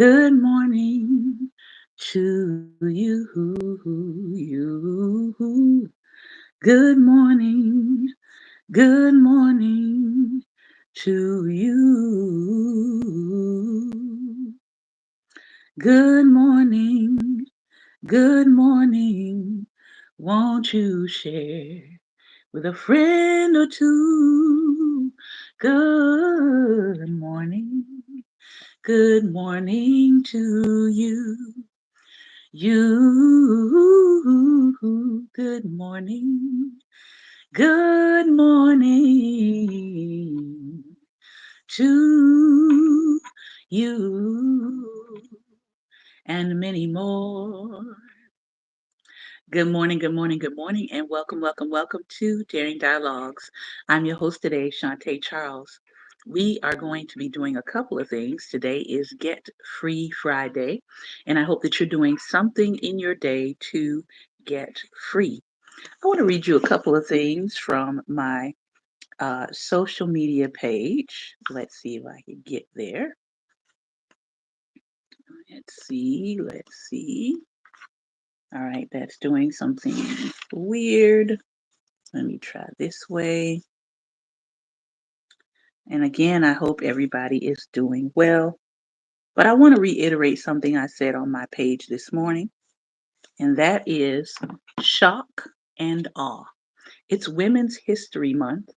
Good morning to you. You. Good morning. Good morning to you. Good morning. Good morning. Won't you share with a friend or two? Good morning. Good morning to you. You, good morning. Good morning to you and many more. Good morning, good morning, good morning, and welcome to Daring Dialogues. I'm your host today, Shantae Charles. We are going to be doing a couple of things. Today is Get Free Friday, and I hope that you're doing something in your day to get free. I want to read you a couple of things from my social media page. Let's see if I can get there. Let's see. All right, that's doing something weird. Let me try this way. And again, I hope everybody is doing well. But I want to reiterate something I said on my page this morning, and that is shock and awe. It's Women's History Month,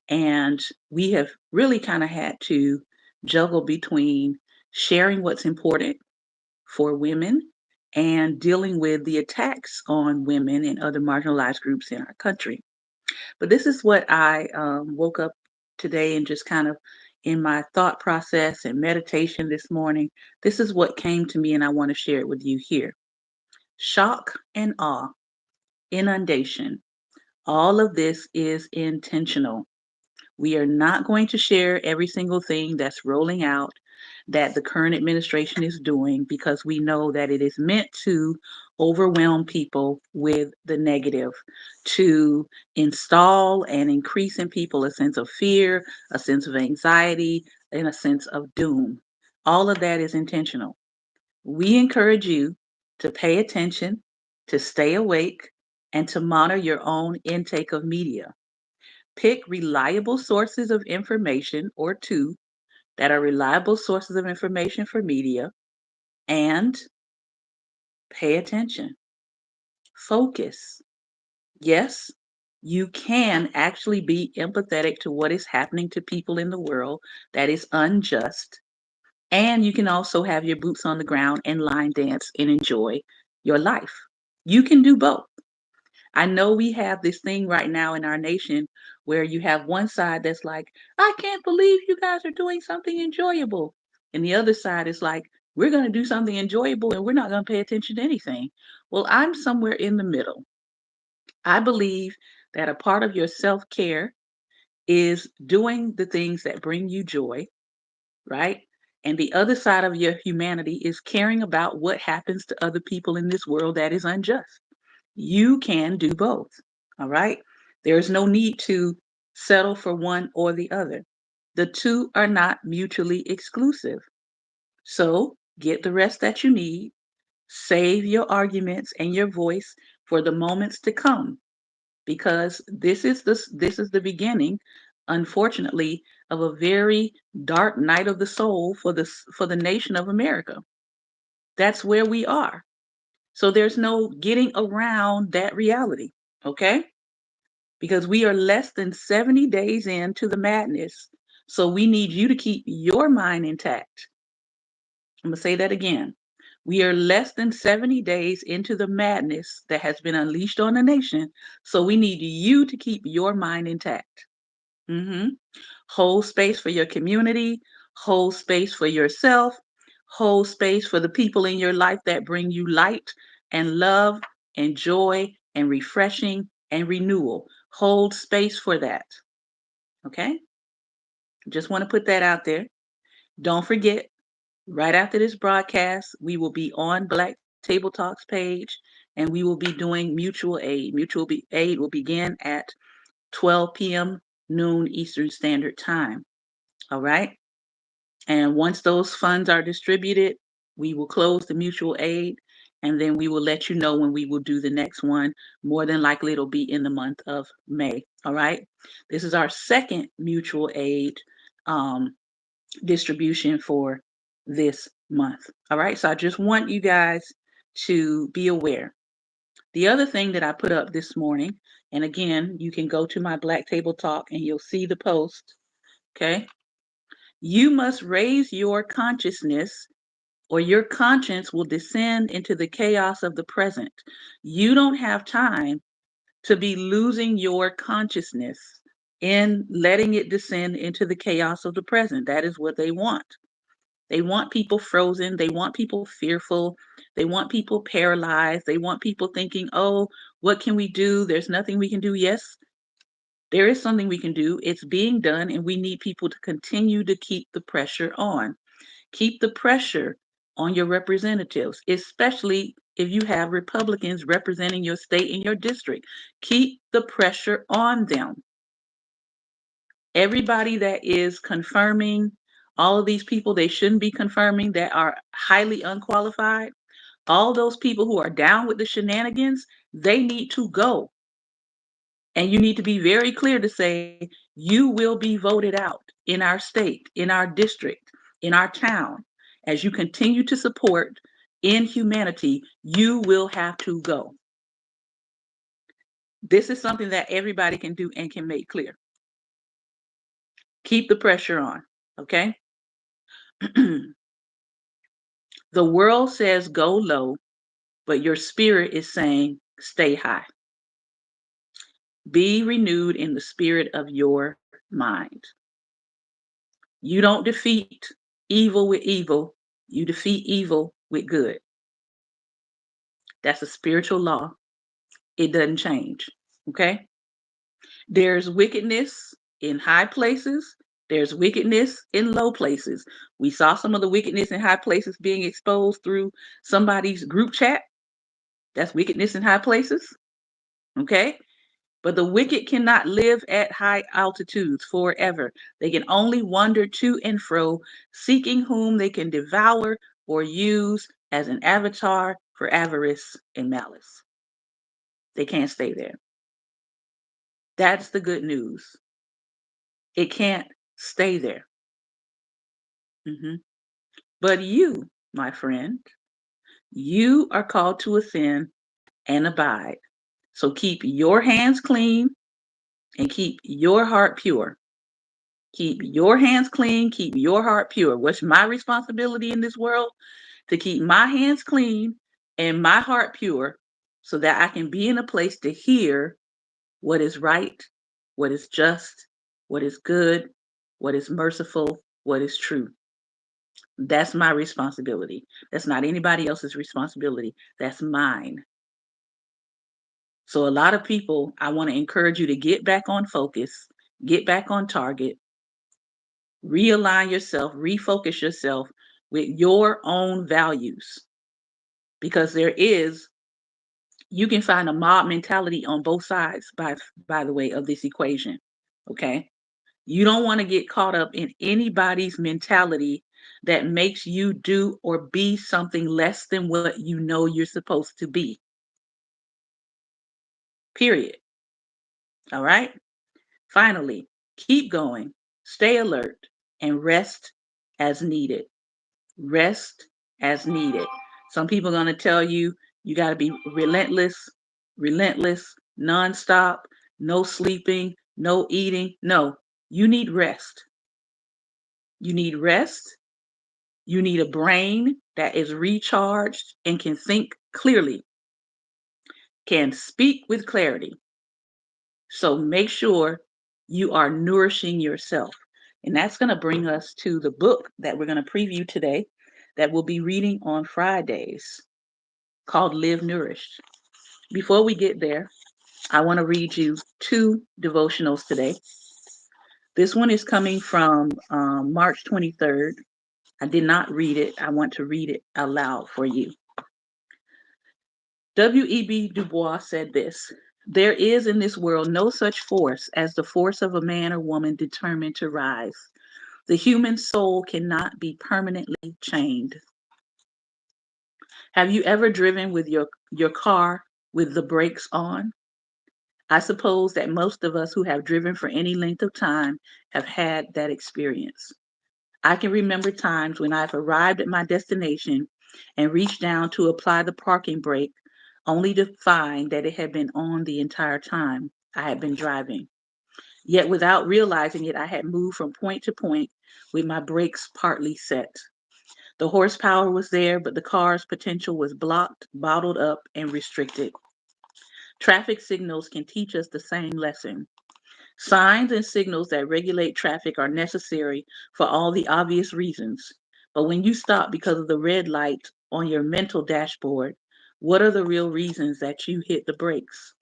and we have really kind of had to juggle between sharing what's important for women and dealing with the attacks on women and other marginalized groups in our country. But this is what I woke up today and just kind of in my thought process and meditation this morning. This is what came to me, and I want to share it with you here. Shock and awe, inundation. All of this is intentional. We are not going to share every single thing that's rolling out that the current administration is doing because we know that it is meant to overwhelm people with the negative, to install and increase in people a sense of fear, a sense of anxiety, and a sense of doom. All of that is intentional. We encourage you to pay attention, to stay awake, and to monitor your own intake of media. Pick reliable sources of information or two that are reliable sources of information for media and pay attention. Focus. Yes, you can actually be empathetic to what is happening to people in the world that is unjust. And you can also have your boots on the ground and line dance and enjoy your life. You can do both. I know we have this thing right now in our nation where you have one side that's like, I can't believe you guys are doing something enjoyable. And the other side is like, we're going to do something enjoyable and we're not going to pay attention to anything. Well, I'm somewhere in the middle. I believe that a part of your self care is doing the things that bring you joy, right? And the other side of your humanity is caring about what happens to other people in this world that is unjust. You can do both. All right. There's no need to settle for one or the other. The two are not mutually exclusive. So get the rest that you need. Save your arguments and your voice for the moments to come because this is the beginning, unfortunately, of a very dark night of the soul for the nation of America. That's where we are. So there's no getting around that reality, okay? Because we are less than 70 days into the madness. So we need you to keep your mind intact. I'm going to say that again. We are less than 70 days into the madness that has been unleashed on the nation. So we need you to keep your mind intact. hmm Hold space for your community, hold space for yourself, hold space for the people in your life that bring you light and love and joy and refreshing and renewal. Hold space for that. Okay? Just want to put that out there. Don't forget, right after this broadcast, we will be on Black Table Talks page and we will be doing mutual aid. Aid will begin at 12 p.m. noon Eastern Standard Time. All right? And once those funds are distributed, We will close the mutual aid, and then we will let you know when we will do the next one. More than likely, it'll be in the month of May. All right. This is our second mutual aid um, distribution for this month. All right. So I just want you guys to be aware. The other thing that I put up this morning, and again, you can go to my Black Table Talk and you'll see the post. Okay. You must raise your consciousness or your conscience will descend into the chaos of the present. You don't have time to be losing your consciousness in letting it descend into the chaos of the present. That is what they want. They want people frozen. They want people fearful. They want people paralyzed. They want people thinking, oh, what can we do? There's nothing we can do. Yes, there is something we can do. It's being done, and we need people to continue to keep the pressure on. Keep the pressure on your representatives, especially if you have Republicans representing your state and your district. Keep the pressure on them. Everybody that is confirming, all of these people they shouldn't be confirming that are highly unqualified, all those people who are down with the shenanigans, they need to go. And you need to be very clear to say, you will be voted out in our state, in our district, in our town. As you continue to support inhumanity, you will have to go. This is something that everybody can do and can make clear. Keep the pressure on, okay? The world says go low, but your spirit is saying stay high. Be renewed in the spirit of your mind. You don't defeat evil with evil, you defeat evil with good. That's a spiritual law. It doesn't change. Okay? There's wickedness in high places, there's wickedness in low places. We saw some of the wickedness in high places being exposed through somebody's group chat. That's wickedness in high places. Okay? But the wicked cannot live at high altitudes forever. They can only wander to and fro, seeking whom they can devour or use as an avatar for avarice and malice. They can't stay there. That's the good news. It can't stay there. Mhm. But you, my friend, you are called to ascend and abide. So keep your hands clean and keep your heart pure. Keep your hands clean, keep your heart pure. What's my responsibility in this world? To keep my hands clean and my heart pure so that I can be in a place to hear what is right, what is just, what is good, what is merciful, what is true. That's my responsibility. That's not anybody else's responsibility. That's mine. So, a lot of people, I want to encourage you to get back on focus, get back on target, realign yourself, refocus yourself with your own values. Because you can find a mob mentality on both sides, by the way, of this equation. Okay. You don't want to get caught up in anybody's mentality that makes you do or be something less than what you know you're supposed to be. Period. All right. Finally, keep going, stay alert, and rest as needed. Rest as needed. Some people are going to tell you you got to be relentless, nonstop, no sleeping, no eating. No, you need rest. You need rest. You need a brain that is recharged and can think clearly, can speak with clarity. So make sure you are nourishing yourself. And that's going to bring us to the book that we're going to preview today that we'll be reading on Fridays called Live Nourished. Before we get there, I want to read you two devotionals today. This one is coming from March 23rd. I did not read it. I want to read it aloud for you. W.E.B. Du Bois said this: there is in this world no such force as the force of a man or woman determined to rise. The human soul cannot be permanently chained. Have you ever driven with your car with the brakes on? I suppose that most of us who have driven for any length of time have had that experience. I can remember times when I've arrived at my destination and reached down to apply the parking brake only to find that it had been on the entire time I had been driving. Yet without realizing it, I had moved from point to point with my brakes partly set. The horsepower was there, but the car's potential was blocked, bottled up, and restricted. Traffic signals can teach us the same lesson. Signs and signals that regulate traffic are necessary for all the obvious reasons. But when you stop because of the red light on your mental dashboard, what are the real reasons that you hit the brakes?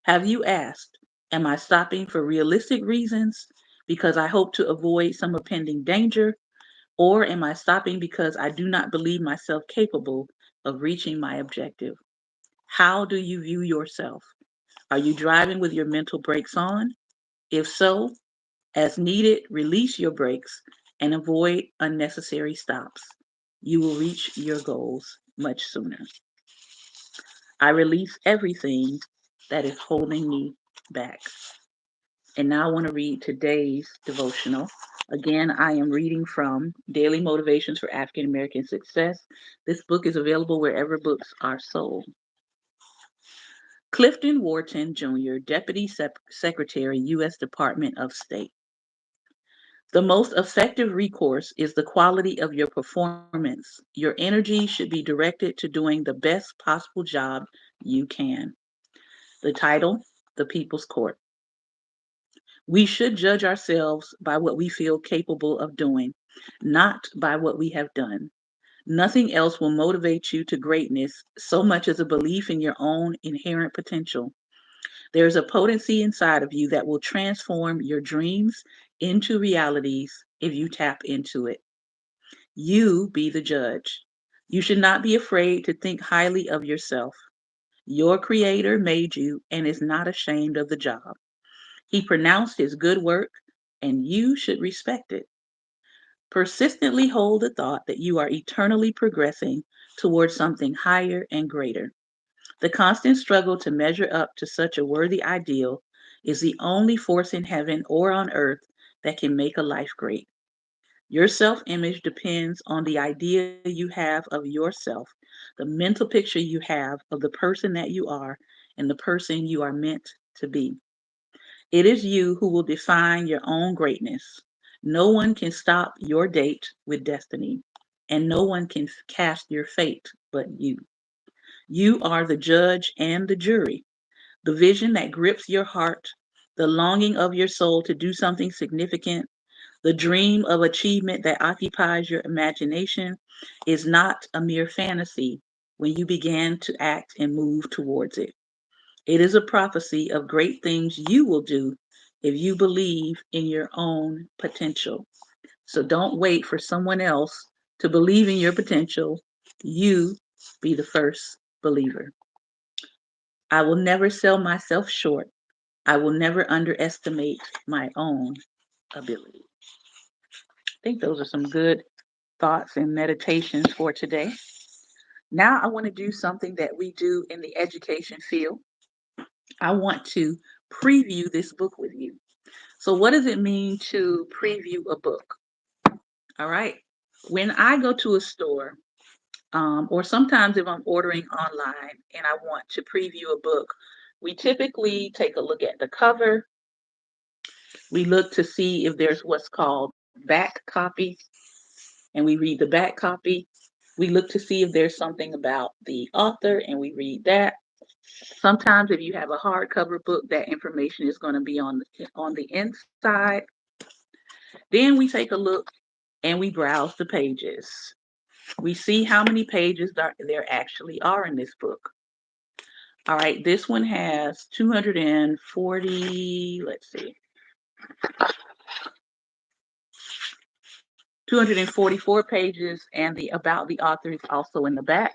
Have you asked, am I stopping for realistic reasons because I hope to avoid some impending danger? Or am I stopping because I do not believe myself capable of reaching my objective? How do you view yourself? Are you driving with your mental brakes on? If so, as needed, release your brakes and avoid unnecessary stops. You will reach your goals much sooner. I release everything that is holding me back. And now I want to read today's devotional. Again, I am reading from Daily Motivations for African American Success. This book is available wherever books are sold. Clifton Wharton Jr., Deputy Secretary, U.S. Department of State. The most effective recourse is the quality of your performance. Your energy should be directed to doing the best possible job you can. The title, The People's Court. We should judge ourselves by what we feel capable of doing, not by what we have done. Nothing else will motivate you to greatness so much as a belief in your own inherent potential. There is a potency inside of you that will transform your dreams into realities if you tap into it. You be the judge. You should not be afraid to think highly of yourself. Your Creator made you and is not ashamed of the job. He pronounced his good work, and you should respect it. Persistently hold the thought that you are eternally progressing towards something higher and greater. The constant struggle to measure up to such a worthy ideal is the only force in heaven or on earth that can make a life great. Your self image depends on the idea you have of yourself, the mental picture you have of the person that you are, and the person you are meant to be. It is you who will define your own greatness. No one can stop your date with destiny, and no one can cast your fate but you. You are the judge and the jury. The vision that grips your heart, the longing of your soul to do something significant, the dream of achievement that occupies your imagination is not a mere fantasy when you begin to act and move towards it. It is a prophecy of great things you will do if you believe in your own potential. So don't wait for someone else to believe in your potential. You be the first believer. I will never sell myself short. I will never underestimate my own ability. I think those are some good thoughts and meditations for today. Now I want to do something that we do in the education field. I want to preview this book with you. So, what does it mean to preview a book? All right. When I go to a store, or sometimes if I'm ordering online and I want to preview a book, we typically take a look at the cover. We look to see if there's what's called back copy, and we read the back copy. We look to see if there's something about the author, and we read that. Sometimes, if you have a hardcover book, that information is going to be on the inside. Then we take a look and we browse the pages. We see how many pages there actually are in this book. All right, this one has 240, let's see, 244 pages, and the about the author is also in the back.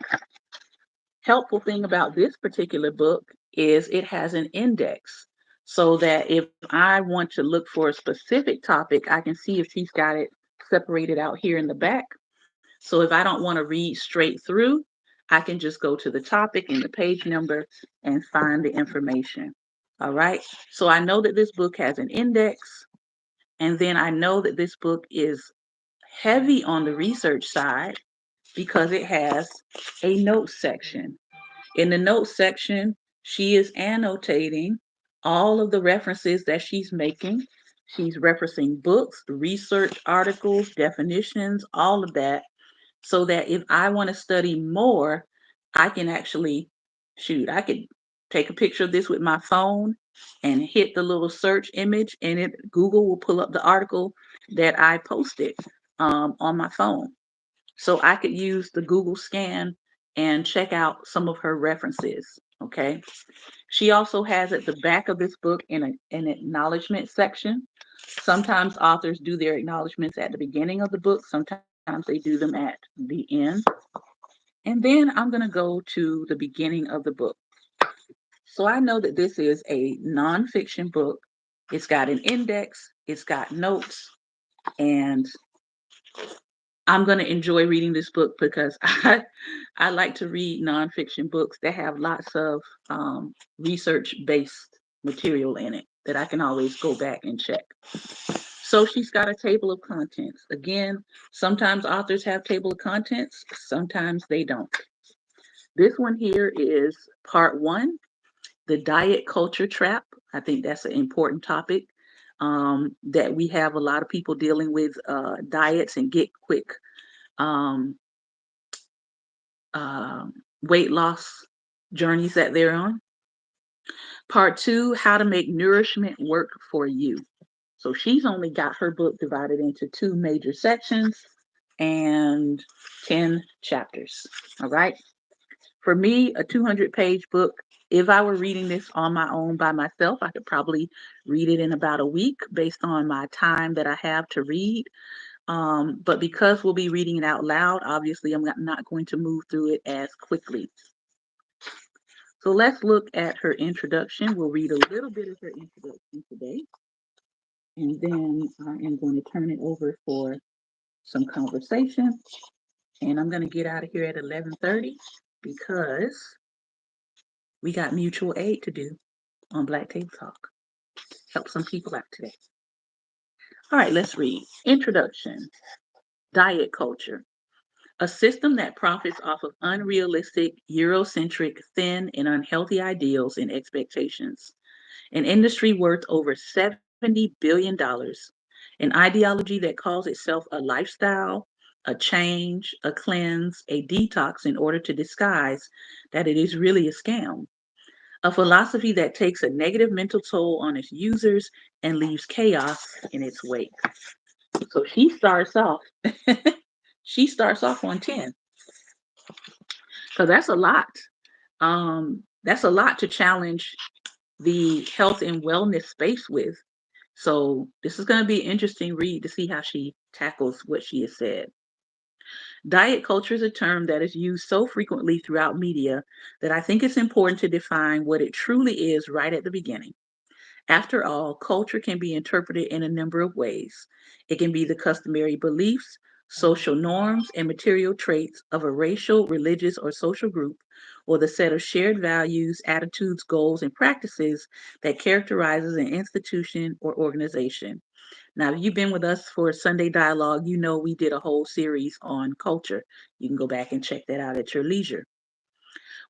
Helpful thing about this particular book is it has an index so that if I want to look for a specific topic, I can see if she's got it separated out here in the back. So if I don't want to read straight through, I can just go to the topic and the page number and find the information. All right. So I know that this book has an index, and then I know that this book is heavy on the research side because it has a notes section. In the notes section, she is annotating all of the references that she's making. She's referencing books, research articles, definitions, all of that, so that if I want to study more, I can actually I could take a picture of this with my phone and hit the little search image, and Google will pull up the article that I posted on my phone. So I could use the Google scan and check out some of her references. Okay. She also has at the back of this book an acknowledgement section. Sometimes authors do their acknowledgments at the beginning of the book, sometimes they do them at the end. And then I'm going to go to the beginning of the book. So I know that this is a nonfiction book. It's got an index, it's got notes, and I'm going to enjoy reading this book because I like to read nonfiction books that have lots of research based material in it that I can always go back and check. So she's got a table of contents. Again, sometimes authors have table of contents, sometimes they don't. This one here is part one, the diet culture trap. I think that's an important topic that we have a lot of people dealing with diets and get quick um, uh, weight loss journeys that they're on. Part two, how to make nourishment work for you. So she's only got her book divided into two major sections and 10 chapters. All right. For me, a 200-page book, if I were reading this on my own by myself, I could probably read it in about a week based on my time that I have to read. But because we'll be reading it out loud, obviously I'm not going to move through it as quickly. So let's look at her introduction. We'll read a little bit of her introduction today, and then I am going to turn it over for some conversation. And I'm going to get out of here at 11:30 because we got mutual aid to do on Black Table Talk. Help some people out today. All right, let's read. Introduction. Diet culture. A system that profits off of unrealistic, Eurocentric, thin, and unhealthy ideals and expectations. An industry worth over $70 billion, an ideology that calls itself a lifestyle, a change, a cleanse, a detox in order to disguise that it is really a scam, a philosophy that takes a negative mental toll on its users and leaves chaos in its wake. So she starts off on 10. So that's a lot. That's a lot to challenge the health and wellness space with. So this is going to be an interesting read to see how she tackles what she has said. Diet culture is a term that is used so frequently throughout media that I think it's important to define what it truly is right at the beginning. After all, culture can be interpreted in a number of ways. It can be the customary beliefs, social norms, and material traits of a racial, religious, or social group, or the set of shared values, attitudes, goals, and practices that characterizes an institution or organization. Now, if you've been with us for Sunday Dialogue, you know we did a whole series on culture. You can go back and check that out at your leisure.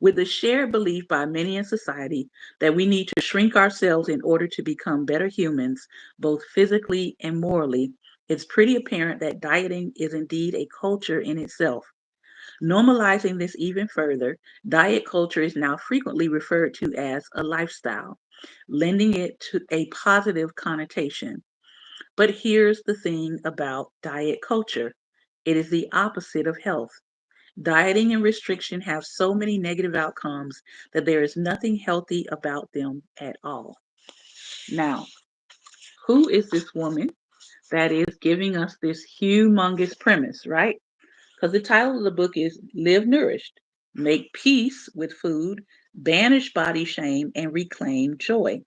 With the shared belief by many in society that we need to shrink ourselves in order to become better humans, both physically and morally, it's pretty apparent that dieting is indeed a culture in itself. Normalizing this even further, diet culture is now frequently referred to as a lifestyle, lending it to a positive connotation. But here's the thing about diet culture, it is the opposite of health. Dieting and restriction have so many negative outcomes that there is nothing healthy about them at all. Now, who is this woman that is giving us this humongous premise, right? Because the title of the book is Live Nourished, Make Peace with Food, Banish Body Shame, and Reclaim Joy.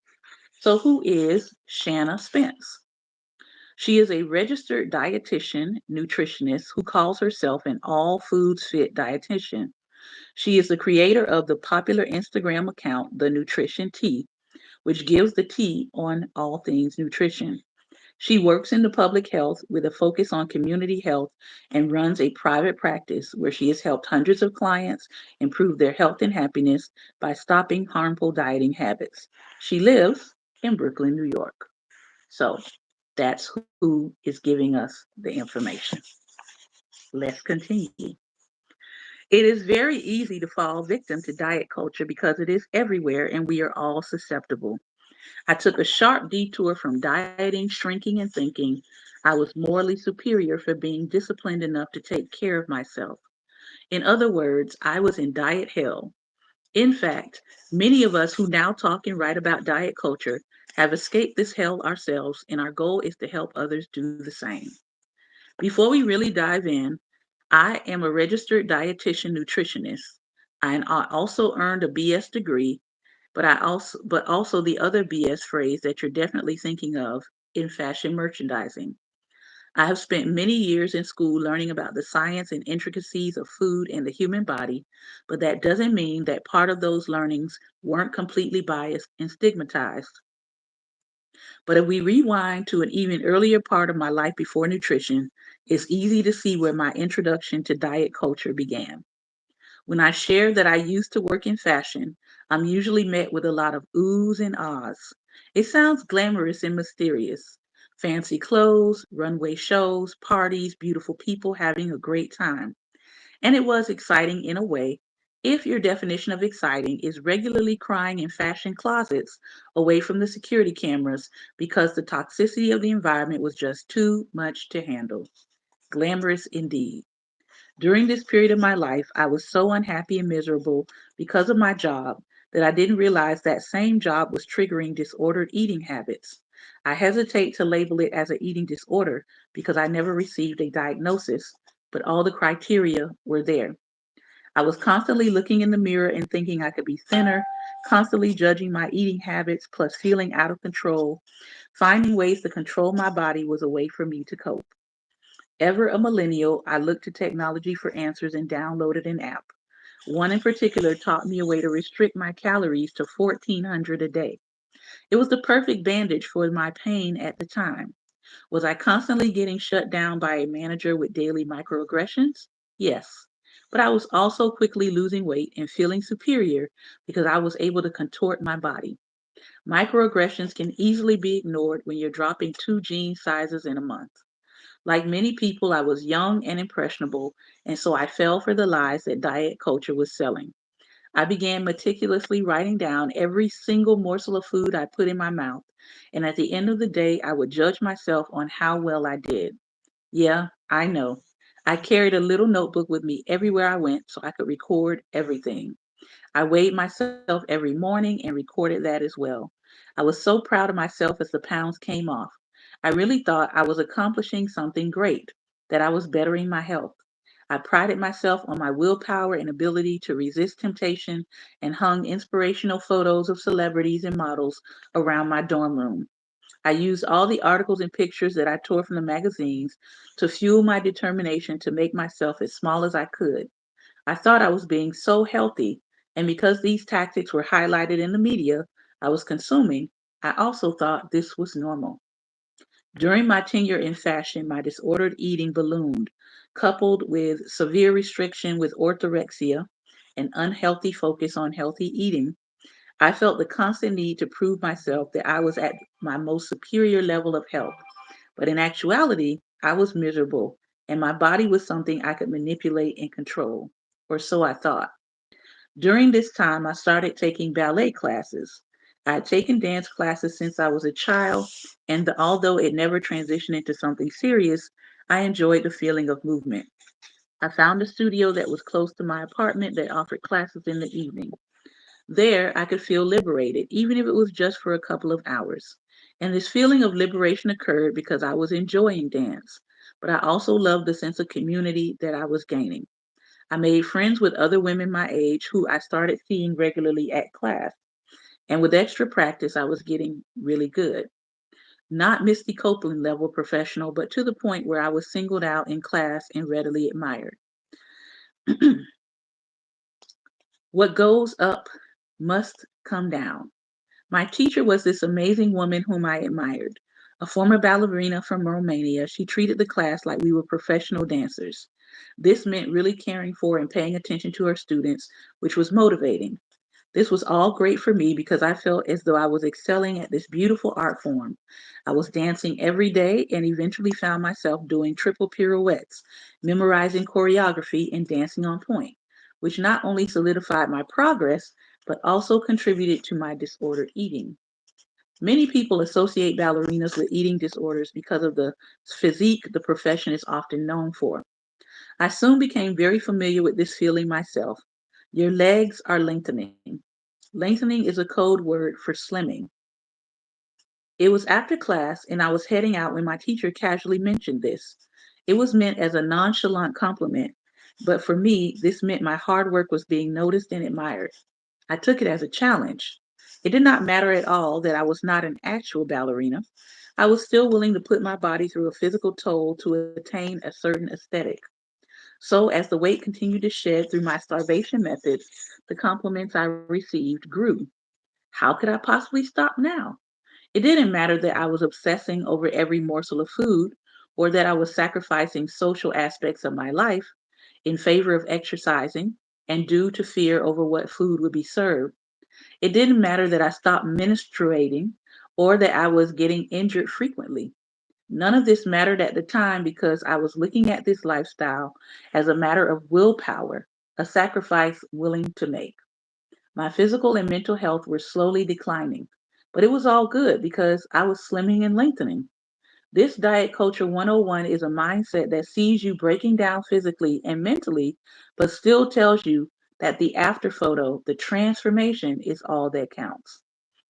So, who is Shanna Spence? She is a registered dietitian, nutritionist who calls herself an all foods fit dietitian. She is the creator of the popular Instagram account, The Nutrition Tea, which gives the tea on all things nutrition. She works in the public health with a focus on community health and runs a private practice where she has helped hundreds of clients improve their health and happiness by stopping harmful dieting habits. She lives in Brooklyn, New York. So that's who is giving us the information. Let's continue. It is very easy to fall victim to diet culture because it is everywhere and we are all susceptible. I took a sharp detour from dieting, shrinking, and thinking I was morally superior for being disciplined enough to take care of myself. In other words, I was in diet hell. In fact, many of us who now talk and write about diet culture have escaped this hell ourselves, and our goal is to help others do the same. Before we really dive in, I am a registered dietitian nutritionist. I also earned a BS degree, but also the other BS phrase that you're definitely thinking of in fashion merchandising. I have spent many years in school learning about the science and intricacies of food and the human body, but that doesn't mean that part of those learnings weren't completely biased and stigmatized. But if we rewind to an even earlier part of my life before nutrition, it's easy to see where my introduction to diet culture began. When I share that I used to work in fashion, I'm usually met with a lot of oohs and ahs. It sounds glamorous and mysterious. Fancy clothes, runway shows, parties, beautiful people having a great time. And it was exciting in a way, if your definition of exciting is regularly crying in fashion closets away from the security cameras because the toxicity of the environment was just too much to handle. Glamorous indeed. During this period of my life, I was so unhappy and miserable because of my job that I didn't realize that same job was triggering disordered eating habits. I hesitate to label it as an eating disorder because I never received a diagnosis, but all the criteria were there. I was constantly looking in the mirror and thinking I could be thinner, constantly judging my eating habits, plus feeling out of control. Finding ways to control my body was a way for me to cope. Ever a millennial, I looked to technology for answers and downloaded an app. One in particular taught me a way to restrict my calories to 1,400 a day. It was the perfect bandage for my pain at the time. Was I constantly getting shut down by a manager with daily microaggressions? Yes. But I was also quickly losing weight and feeling superior because I was able to contort my body. Microaggressions can easily be ignored when you're dropping 2 jean sizes in a month. Like many people, I was young and impressionable, and so I fell for the lies that diet culture was selling. I began meticulously writing down every single morsel of food I put in my mouth, and at the end of the day, I would judge myself on how well I did. Yeah, I know. I carried a little notebook with me everywhere I went so I could record everything. I weighed myself every morning and recorded that as well. I was so proud of myself as the pounds came off. I really thought I was accomplishing something great, that I was bettering my health. I prided myself on my willpower and ability to resist temptation and hung inspirational photos of celebrities and models around my dorm room. I used all the articles and pictures that I tore from the magazines to fuel my determination to make myself as small as I could. I thought I was being so healthy, and because these tactics were highlighted in the media I was consuming, I also thought this was normal. During my tenure in fashion, my disordered eating ballooned, coupled with severe restriction with orthorexia, an unhealthy focus on healthy eating. I felt the constant need to prove myself that I was at my most superior level of health. But in actuality, I was miserable, and my body was something I could manipulate and control. Or so I thought. During this time, I started taking ballet classes. I had taken dance classes since I was a child, and although it never transitioned into something serious, I enjoyed the feeling of movement. I found a studio that was close to my apartment that offered classes in the evening. There, I could feel liberated, even if it was just for a couple of hours. And this feeling of liberation occurred because I was enjoying dance, but I also loved the sense of community that I was gaining. I made friends with other women my age who I started seeing regularly at class. And with extra practice, I was getting really good. Not Misty Copeland level professional, but to the point where I was singled out in class and readily admired. What goes up must come down. My teacher was this amazing woman whom I admired. A former ballerina from Romania, she treated the class like we were professional dancers. This meant really caring for and paying attention to her students, which was motivating. This was all great for me because I felt as though I was excelling at this beautiful art form. I was dancing every day and eventually found myself doing triple pirouettes, memorizing choreography, and dancing on point, which not only solidified my progress, but also contributed to my disordered eating. Many people associate ballerinas with eating disorders because of the physique the profession is often known for. I soon became very familiar with this feeling myself. Your legs are lengthening. Lengthening is a code word for slimming. It was after class and I was heading out when my teacher casually mentioned this. It was meant as a nonchalant compliment, but for me, this meant my hard work was being noticed and admired. I took it as a challenge. It did not matter at all that I was not an actual ballerina. I was still willing to put my body through a physical toll to attain a certain aesthetic. So, as the weight continued to shed through my starvation methods, the compliments I received grew. How could I possibly stop now? It didn't matter that I was obsessing over every morsel of food or that I was sacrificing social aspects of my life in favor of exercising and due to fear over what food would be served. It didn't matter that I stopped menstruating or that I was getting injured frequently. None of this mattered at the time because I was looking at this lifestyle as a matter of willpower, a sacrifice willing to make. My physical and mental health were slowly declining, but it was all good because I was slimming and lengthening. This Diet Culture 101 is a mindset that sees you breaking down physically and mentally, but still tells you that the after photo, the transformation, is all that counts.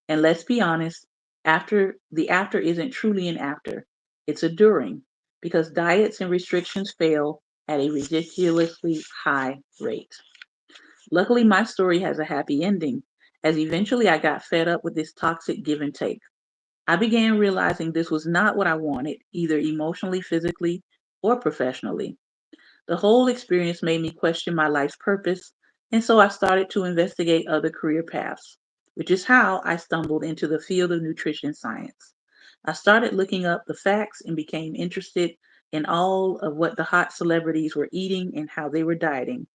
And let's be honest, after isn't truly an after. It's a during because diets and restrictions fail at a ridiculously high rate. Luckily, my story has a happy ending, as eventually I got fed up with this toxic give and take. I began realizing this was not what I wanted, either emotionally, physically, or professionally. The whole experience made me question my life's purpose, and so I started to investigate other career paths, which is how I stumbled into the field of nutrition science. I started looking up the facts and became interested in all of what the hot celebrities were eating and how they were dieting.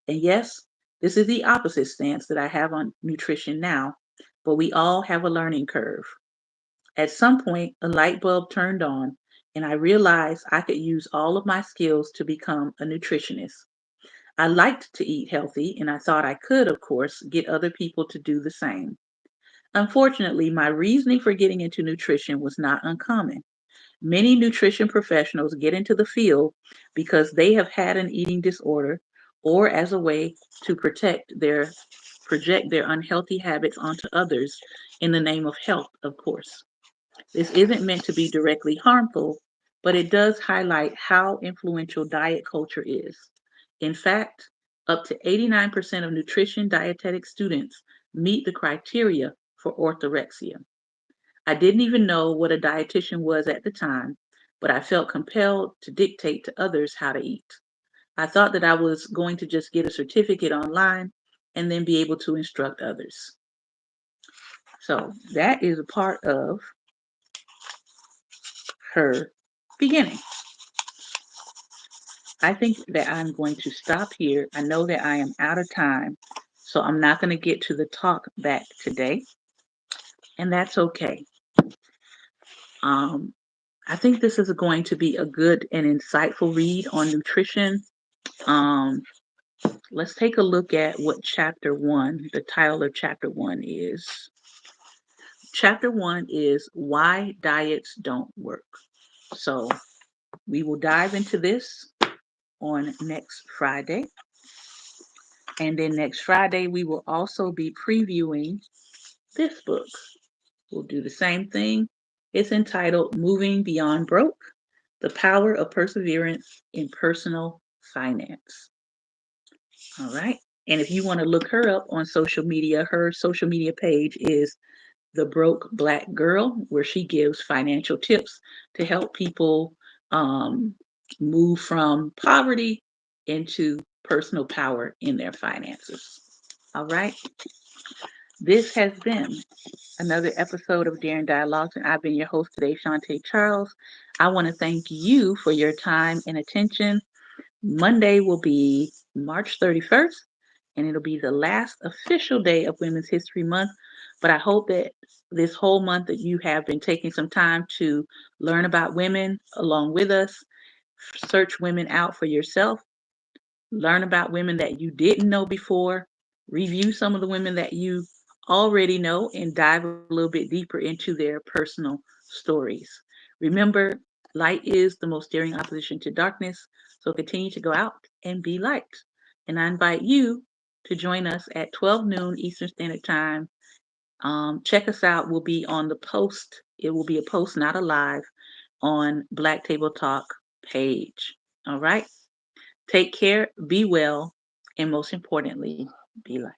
And yes, this is the opposite stance that I have on nutrition now, but we all have a learning curve. At some point, a light bulb turned on, and I realized I could use all of my skills to become a nutritionist. I liked to eat healthy, and I thought I could, of course, get other people to do the same. Unfortunately, my reasoning for getting into nutrition was not uncommon. Many nutrition professionals get into the field because they have had an eating disorder or as a way to project their unhealthy habits onto others in the name of health, of course. This isn't meant to be directly harmful, but it does highlight how influential diet culture is. In fact, up to 89% of nutrition dietetic students meet the criteria for orthorexia. I didn't even know what a dietitian was at the time, but I felt compelled to dictate to others how to eat. I thought that I was going to just get a certificate online and then be able to instruct others. So that is a part of her beginning. I think that I'm going to stop here. I know that I am out of time, so I'm not going to get to the talk back today, and that's okay. Um, I think this is going to be a good and insightful read on nutrition. Um, let's take a look at what chapter one, the title of chapter one is. Chapter one is Why Diets Don't Work. So we will dive into this on next Friday. And then next Friday, we will also be previewing this book. We'll do the same thing. It's entitled Moving Beyond Broke: The Power of Perseverance in Personal Finance. All right. And if you want to look her up on social media, her social media page is The Broke Black Girl, where she gives financial tips to help people um, move from poverty into personal power in their finances. All right. This has been another episode of Daring Dialogues, and I've been your host today, Shantae Charles. I want to thank you for your time and attention. Monday will be March 31st, and it'll be the last official day of Women's History Month. But I hope that this whole month that you have been taking some time to learn about women along with us, search women out for yourself, learn about women that you didn't know before, review some of the women that you already know, and dive a little bit deeper into their personal stories. Remember, light is the most daring opposition to darkness, so continue to go out and be light. And I invite you to join us at 12 noon Eastern Standard Time. Check us out. We'll be on the post. It will be a post, not a live, on Black Table Talk page. All right. Take care, be well, and most importantly, be light.